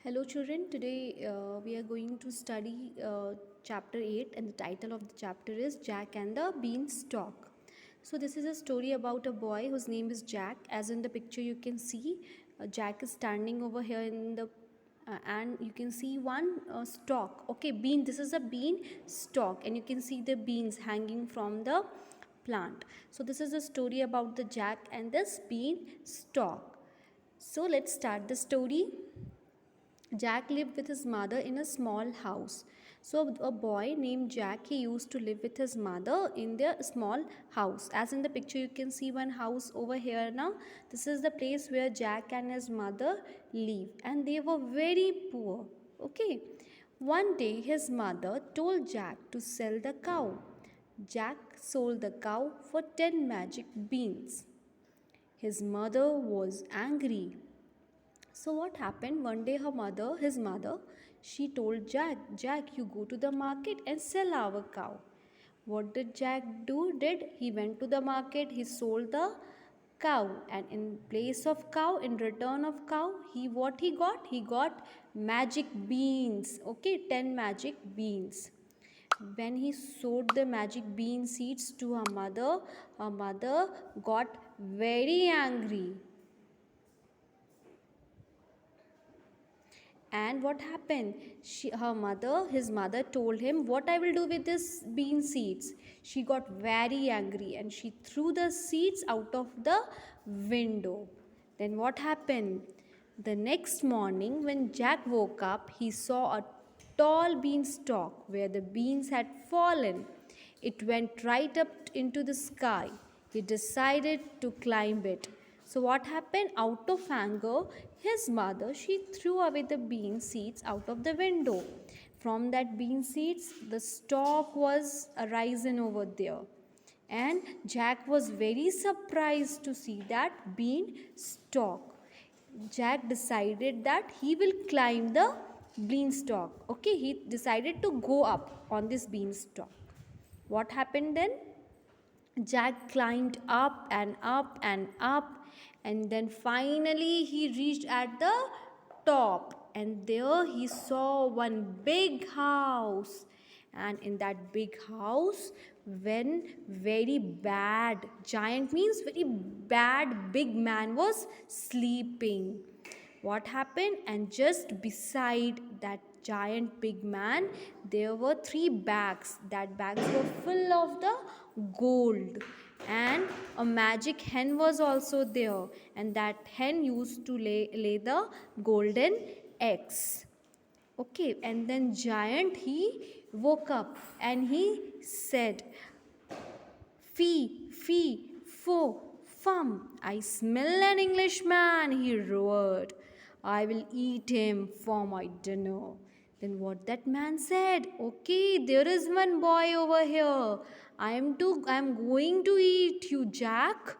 Hello children, today we are going to study chapter 8 and the title of the chapter is Jack and the Beanstalk. So this is a story about a boy whose name is Jack. As in the picture you can see Jack is standing over here in the and you can see one stalk. Okay, bean, this is a bean stalk and you can see the beans hanging from the plant. So this is a story about the Jack and this bean stalk. So let's start the story. Jack lived with his mother in a small house. So a boy named Jack, he used to live with his mother in their small house. As in the picture you can see one house over here now. This is the place where Jack and his mother live and they were very poor. Okay. One day his mother told Jack to sell the cow. Jack sold the cow for 10 magic beans. His mother was angry. So what happened? One day his mother, she told Jack, you go to the market and sell our cow. What did Jack do? He went to the market, he sold the cow, and in place of cow, in return of cow, what he got? He got magic beans. Okay, 10 magic beans. When he sowed the magic bean seeds to her mother got very angry. And what happened? His mother told him, what I will do with this bean seeds. She got very angry and she threw the seeds out of the window. Then what happened? The next morning when Jack woke up, he saw a tall beanstalk where the beans had fallen. It went right up into the sky. He decided to climb it. So what happened? Out of anger, his mother, she threw away the bean seeds out of the window. From that bean seeds, the stalk was arisen over there. And Jack was very surprised to see that bean stalk. Jack decided that he will climb the beanstalk. Okay, he decided to go up on this beanstalk. What happened then? Jack climbed up and up and up, and then finally he reached at the top, and there he saw one big house. And in that big house, when very bad, giant means very bad, big man was sleeping. What happened? And just beside that giant big man, there were 3 bags. That bags were full of the gold. And a magic hen was also there. And that hen used to lay the golden eggs. Okay, and then giant, he woke up and he said, Fee, fee, fo, fum. I smell an Englishman, he roared. I will eat him for my dinner. Then what that man said? Okay, there is one boy over here. I am going to eat you, Jack.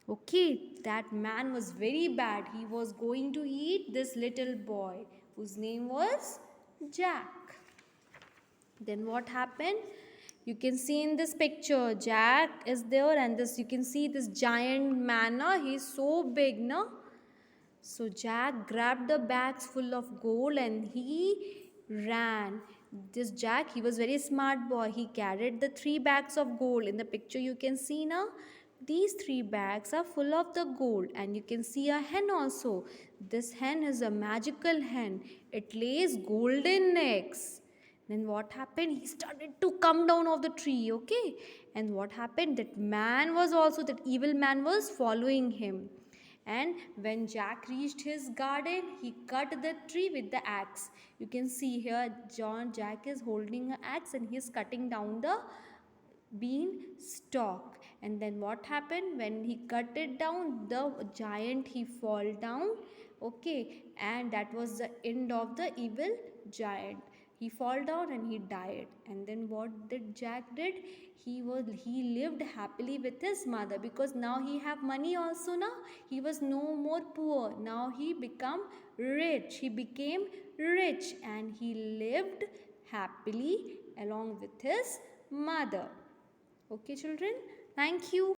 Okay, that man was very bad. He was going to eat this little boy whose name was Jack. Then what happened? You can see in this picture Jack is there, and this you can see this giant man. He's so big, no? So Jack grabbed the bags full of gold and he ran. This Jack, he was very smart boy. He carried the 3 bags of gold. In the picture you can see now, these 3 bags are full of the gold, and you can see a hen also. This hen is a magical hen. It lays golden eggs. Then what happened? He started to come down off the tree, okay? And what happened? That evil man was following him. And when Jack reached his garden, he cut the tree with the axe. You can see here, Jack is holding an axe and he is cutting down the bean stalk. And then what happened? When he cut it down, the giant, he fall down, okay? And that was the end of the evil giant. He fall down and he died. And then what did Jack did? He lived happily with his mother, because now he have money also. Now he was no more poor. Now he became rich. He became rich and he lived happily along with his mother. Okay children, thank you.